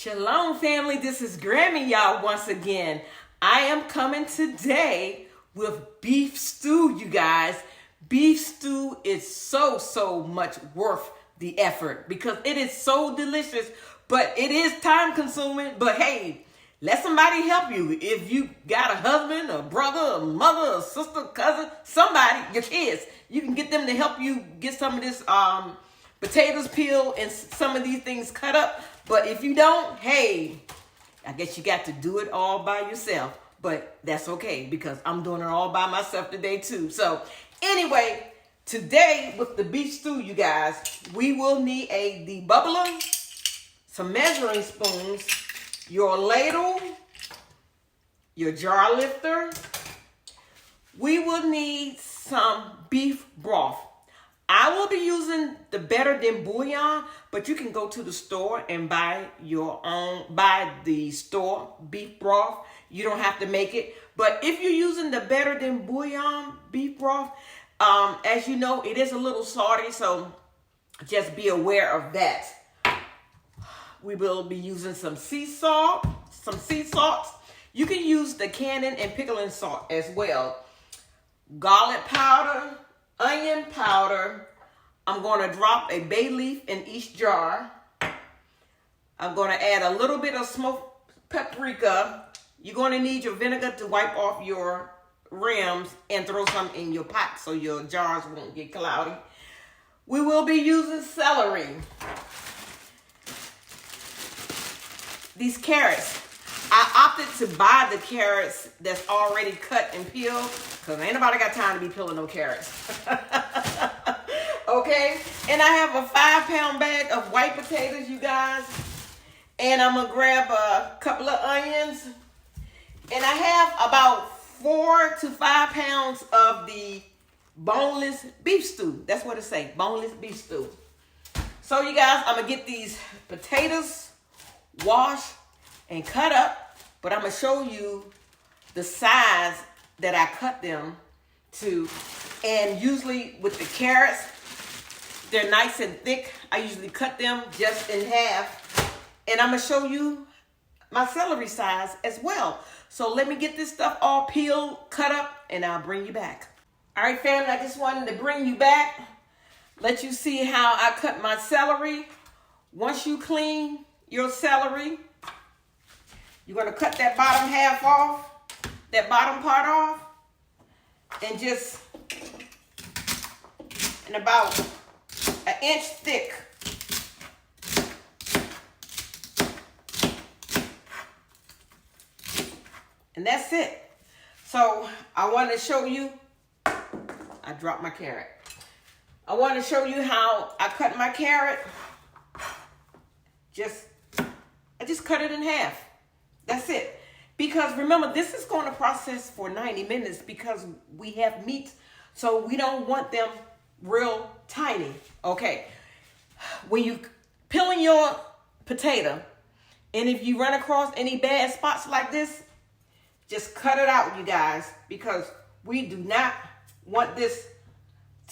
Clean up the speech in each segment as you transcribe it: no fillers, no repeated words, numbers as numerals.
Shalom, family. This is Grammy Yah once again. I am coming today with beef stew, you guys. Beef stew is so much worth the effort because it is so delicious, but it is time consuming. But hey, let somebody help you. If you got a husband, a brother, a mother, a sister, cousin, somebody, your kids, you can get them to help you get some of this potatoes peeled and some of these things cut up. But if you don't, hey, I guess you got to do it all by yourself. But that's okay because I'm doing it all by myself today too. So anyway, today with the beef stew, you guys, we will need a debubbler, some measuring spoons, your ladle, your jar lifter. We will need some beef broth. I will be using the Better Than Bouillon, but you can go to the store and buy the store beef broth. You don't have to make it. But if you're using the Better Than Bouillon beef broth, as you know, it is a little salty, so just be aware of that. We will be using some sea salt, some sea salts. You can use the canning and pickling salt as well. Garlic powder, onion powder. I'm going to drop a bay leaf in each jar. I'm going to add a little bit of smoked paprika. You're going to need your vinegar to wipe off your rims and throw some in your pot so your jars won't get cloudy. We will be using celery. These carrots. I opted to buy the carrots that's already cut and peeled because ain't nobody got time to be peeling no carrots. Okay, and I have a 5-pound bag of white potatoes, you guys. And I'm gonna grab a couple of onions. And I have about 4 to 5 pounds of the boneless beef stew. That's what it say, boneless beef stew. So you guys, I'm gonna get these potatoes washed and cut up, but I'm gonna show you the size that I cut them to. And usually with the carrots, they're nice and thick. I usually cut them just in half. And I'm gonna show you my celery size as well. So let me get this stuff all peeled, cut up, and I'll bring you back. All right, family, I just wanted to bring you back, let you see how I cut my celery. Once you clean your celery, you're gonna cut that bottom half off, that bottom part off, and just in about an inch thick. And that's it. So I want to show you, I dropped my carrot. I want to show you how I cut my carrot. I just cut it in half. That's it. Because remember, this is going to process for 90 minutes because we have meat. So we don't want them real tiny. Okay. When you peeling your potato, and if you run across any bad spots like this, just cut it out, you guys, because we do not want this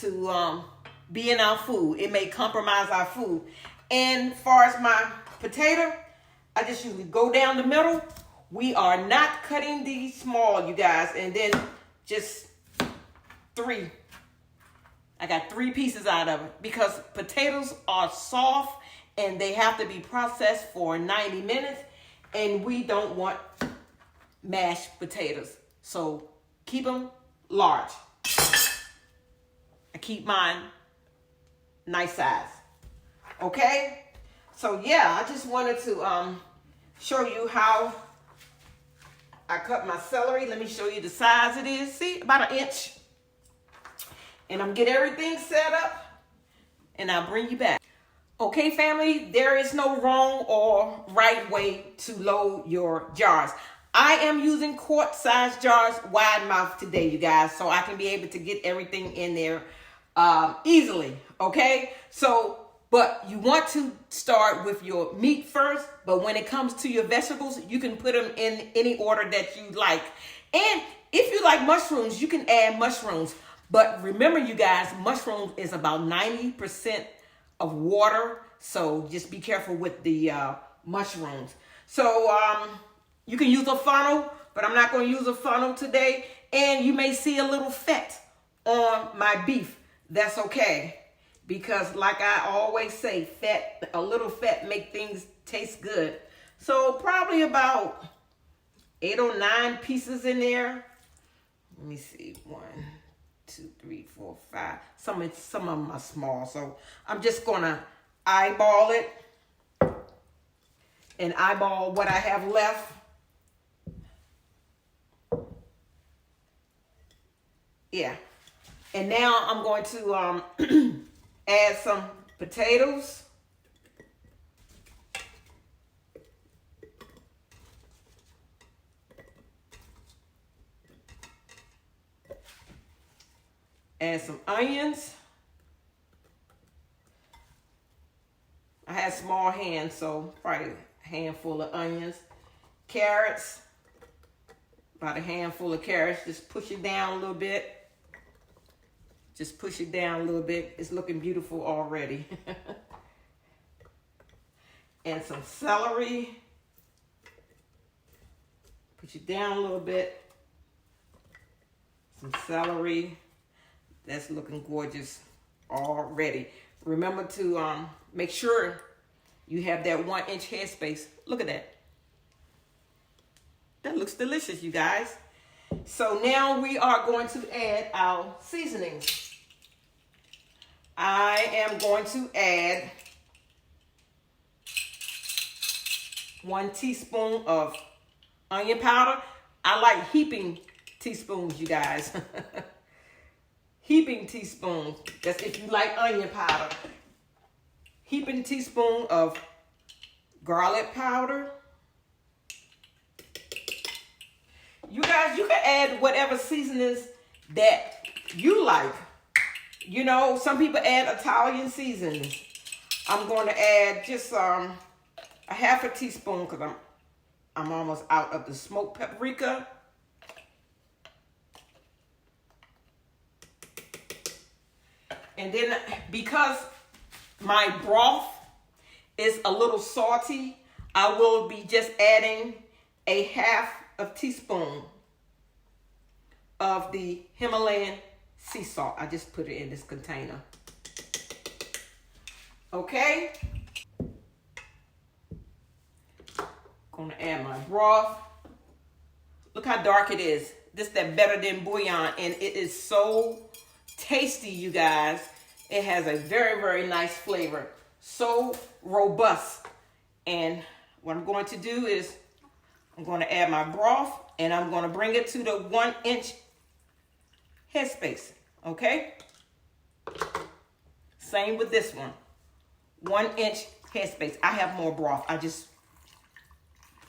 to be in our food. It may compromise our food. And as far as my potato, I just usually go down the middle. We are not cutting these small, you guys, and then just 3. I got 3 pieces out of it because potatoes are soft and they have to be processed for 90 minutes, and we don't want mashed potatoes. So keep them large. I keep mine nice size. Okay? So yeah, I just wanted to show you how I cut my celery. Let me show you the size it is. See, about 1 inch. And I'm get everything set up and I'll bring you back. Okay, family, there is no wrong or right way to load your jars. I am using quart-sized jars, wide mouth today, you guys, so I can be able to get everything in there easily, okay? So, but you want to start with your meat first, but when it comes to your vegetables, you can put them in any order that you like. And if you like mushrooms, you can add mushrooms. But remember, you guys, mushrooms is about 90% of water, so just be careful with the mushrooms. So you can use a funnel, but I'm not going to use a funnel today. And you may see a little fat on my beef. That's okay. Because like I always say, a little fat make things taste good. So probably about 8 or 9 pieces in there. Let me see. 1, 2, 3, 4, 5. Some of them are small. So I'm just going to eyeball it. And eyeball what I have left. Yeah. And now I'm going to add some potatoes. Add some onions. I had small hands, so probably a handful of onions. Carrots. About a handful of carrots. Just push it down a little bit. Just push it down a little bit. It's looking beautiful already. And some celery. Push it down a little bit. Some celery. That's looking gorgeous already. Remember to make sure you have that 1-inch headspace. Look at that. That looks delicious, you guys. So now we are going to add our seasonings. I am going to add 1 teaspoon of onion powder. I like heaping teaspoons, you guys. Heaping teaspoons. That's if you like onion powder. Heaping teaspoon of garlic powder. You guys, you can add whatever seasonings that you like. You know, some people add Italian seasonings. I'm going to add just a half a teaspoon because I'm almost out of the smoked paprika. And then because my broth is a little salty, I will be just adding a half a teaspoon of the Himalayan sea salt. I just put it in this container. Okay. Gonna add my broth. Look how dark it is. This is that better than bouillon, and it is so tasty, you guys. It has a very, very nice flavor. So robust. And what I'm going to do is I'm going to add my broth, and I'm going to bring it to the 1-inch headspace. Okay? Same with this one. 1-inch headspace. I have more broth. I just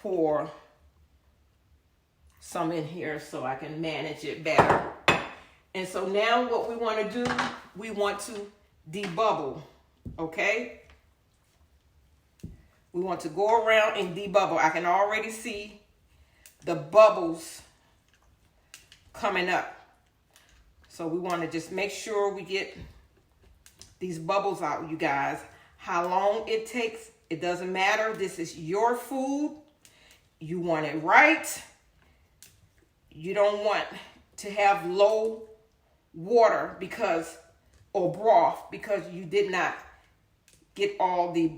pour some in here so I can manage it better. And so now what we want to do, we want to debubble. Okay? We want to go around and debubble. I can already see the bubbles coming up. So we want to just make sure we get these bubbles out, you guys. How long it takes, it doesn't matter. This is your food. You want it right. You don't want to have low water or broth because you did not get all the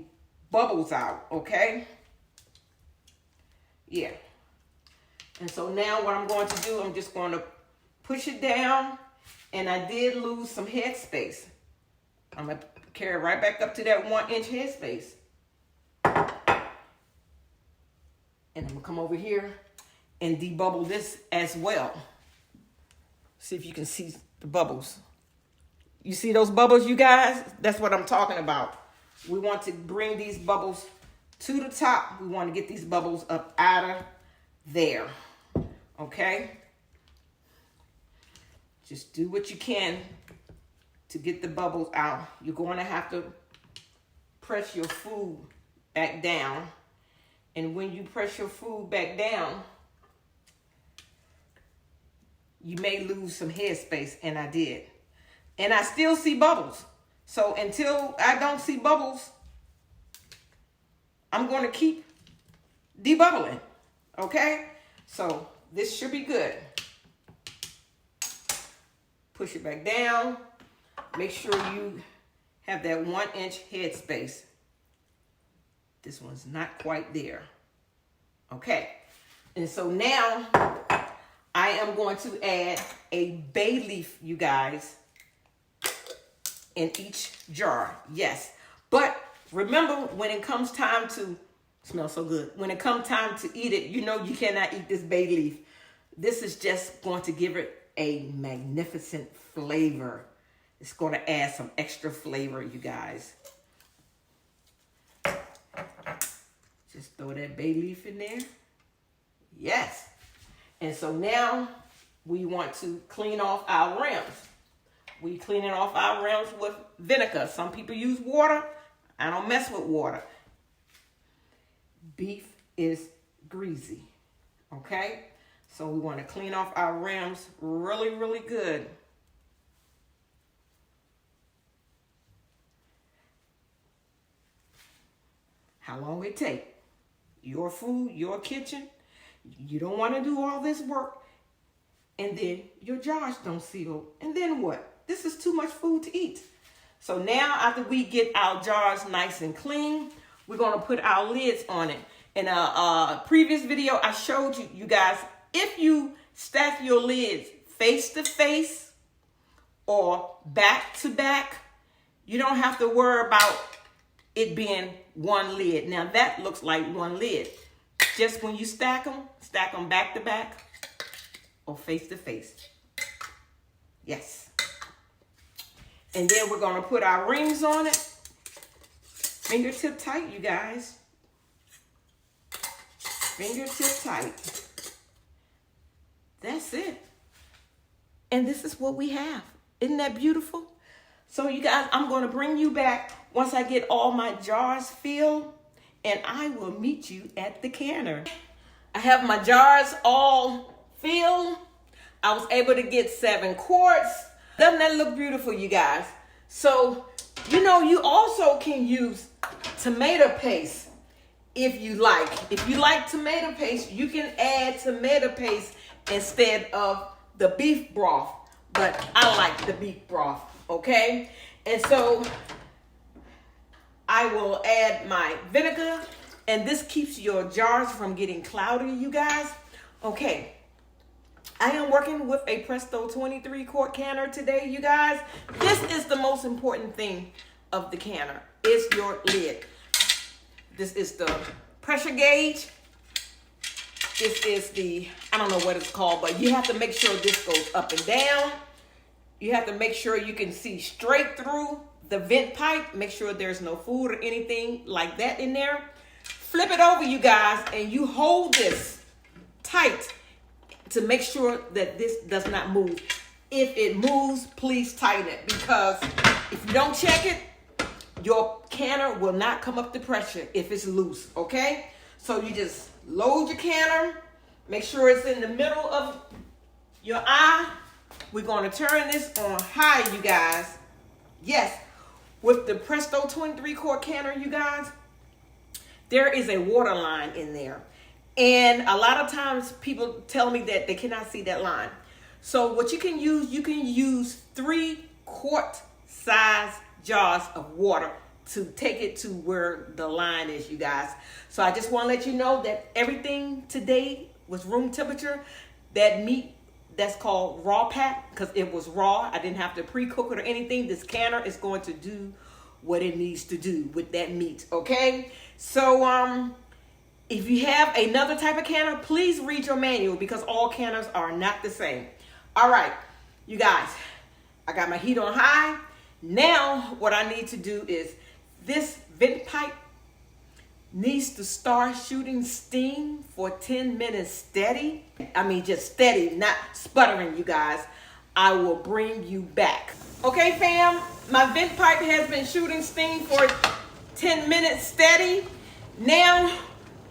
bubbles out, okay? Yeah. And so now what I'm going to do, I'm just going to push it down, and I did lose some headspace. I'm going to carry it right back up to that 1-inch headspace. And I'm going to come over here and debubble this as well. See if you can see the bubbles. You see those bubbles, you guys? That's what I'm talking about. We want to bring these bubbles to the top. We want to get these bubbles up out of there. Okay? Just do what you can to get the bubbles out. You're going to have to press your food back down. And when you press your food back down, you may lose some headspace, and I did. And I still see bubbles. So until I don't see bubbles, I'm going to keep debubbling. Okay? So this should be good. Push it back down. Make sure you have that 1-inch head space. This one's not quite there. Okay. And so now I am going to add a bay leaf, you guys, in each jar. Yes. But remember, when it comes time to, smells so good. When it comes time to eat it, you know you cannot eat this bay leaf. This is just going to give it a magnificent flavor. It's going to add some extra flavor, you guys. Just throw that bay leaf in there. Yes. And so now we want to clean off our rims. We cleaning off our rims with vinegar. Some people use water. I don't mess with water. Beef is greasy. Okay? So we want to clean off our rims really, really good. How long it take? Your food, your kitchen. You don't want to do all this work. And then your jars don't seal. And then what? This is too much food to eat. So now after we get our jars nice and clean, we're going to put our lids on it. In a previous video, I showed you guys, if you stack your lids face to face or back to back, you don't have to worry about it being one lid. Now that looks like one lid. Just when you stack them back to back or face to face. Yes. And then we're going to put our rings on it. Fingertip tight, you guys. Fingertip tight. That's it. And this is what we have. Isn't that beautiful? So you guys, I'm going to bring you back once I get all my jars filled, and I will meet you at the canner. I have my jars all filled. I was able to get 7 quarts. Doesn't that look beautiful, you guys? So, you know, you also can use tomato paste if you like. If you like tomato paste, you can add tomato paste instead of the beef broth. But I like the beef broth, okay? And so I will add my vinegar, and this keeps your jars from getting cloudy, you guys. Okay. I am working with a Presto 23 quart canner today, you guys. This is the most important thing of the canner. It's your lid. This is the pressure gauge. This is the, I don't know what it's called, but you have to make sure this goes up and down. You have to make sure you can see straight through the vent pipe. Make sure there's no food or anything like that in there. Flip it over, you guys, and you hold this tight to make sure that this does not move. If it moves, please tighten it, because if you don't check it, your canner will not come up to pressure if it's loose, okay? So you just load your canner, make sure it's in the middle of your eye. We're going to turn this on high, you guys. Yes, with the Presto 23 quart canner, you guys, there is a water line in there. And a lot of times people tell me that they cannot see that line. So what you can use 3 quart size jars of water to take it to where the line is, you guys. So I just want to let you know that everything today was room temperature. That meat, that's called raw pack, because it was raw. I didn't have to pre-cook it or anything. This canner is going to do what it needs to do with that meat, okay? So if you have another type of canner, please read your manual, because all canners are not the same. All right, you guys, I got my heat on high. Now what I need to do is, this vent pipe needs to start shooting steam for 10 minutes steady. I mean, just steady, not sputtering, you guys. I will bring you back. Okay, fam, my vent pipe has been shooting steam for 10 minutes steady. Now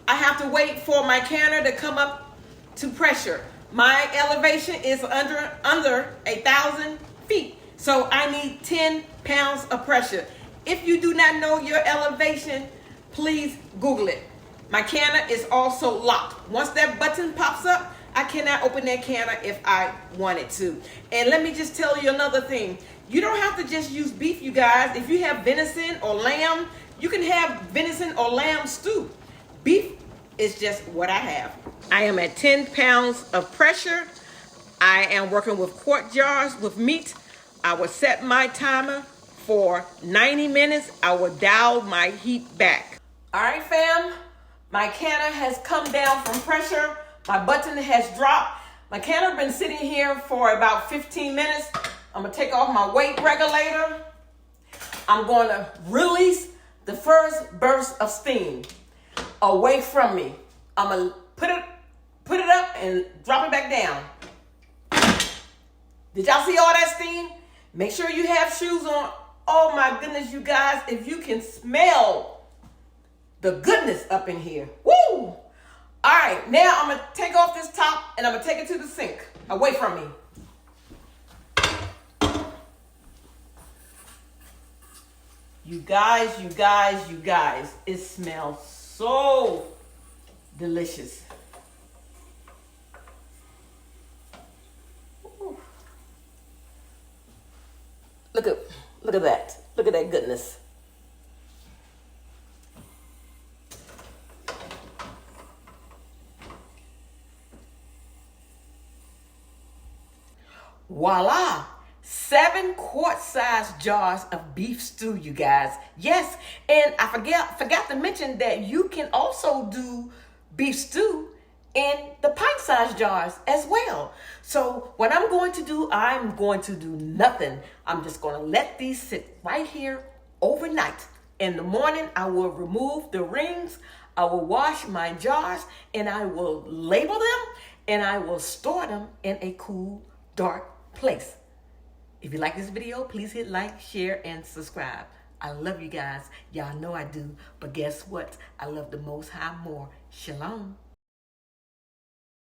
I have to wait for my canner to come up to pressure. My elevation is under 1,000 feet. So I need 10 pounds of pressure. If you do not know your elevation, please Google it. My canner is also locked. Once that button pops up, I cannot open that canner if I wanted to. And let me just tell you another thing. You don't have to just use beef, you guys. If you have venison or lamb, you can have venison or lamb stew. Beef is just what I have. I am at 10 pounds of pressure. I am working with quart jars with meat. I will set my timer for 90 minutes. I will dial my heat back. All right, fam. My canner has come down from pressure. My button has dropped. My canner been sitting here for about 15 minutes. I'm gonna take off my weight regulator. I'm gonna release the first burst of steam away from me. I'm gonna put it up and drop it back down. Did y'all see all that steam? Make sure you have shoes on. Oh my goodness, you guys, if you can smell the goodness up in here. Woo! All right, now I'm gonna take off this top and I'm gonna take it to the sink, away from me. You guys, it smells so delicious. Ooh. Look at that. Look at that goodness. Voila! 7 quart-sized jars of beef stew, you guys. Yes, and I forgot to mention that you can also do beef stew in the pint-sized jars as well. So what I'm going to do nothing. I'm just going to let these sit right here overnight. In the morning, I will remove the rings. I will wash my jars, and I will label them, and I will store them in a cool, dark place. If you like this video, please hit like, share, and subscribe. I love you guys. Y'all know I do. But guess what? I love the Most High more. Shalom.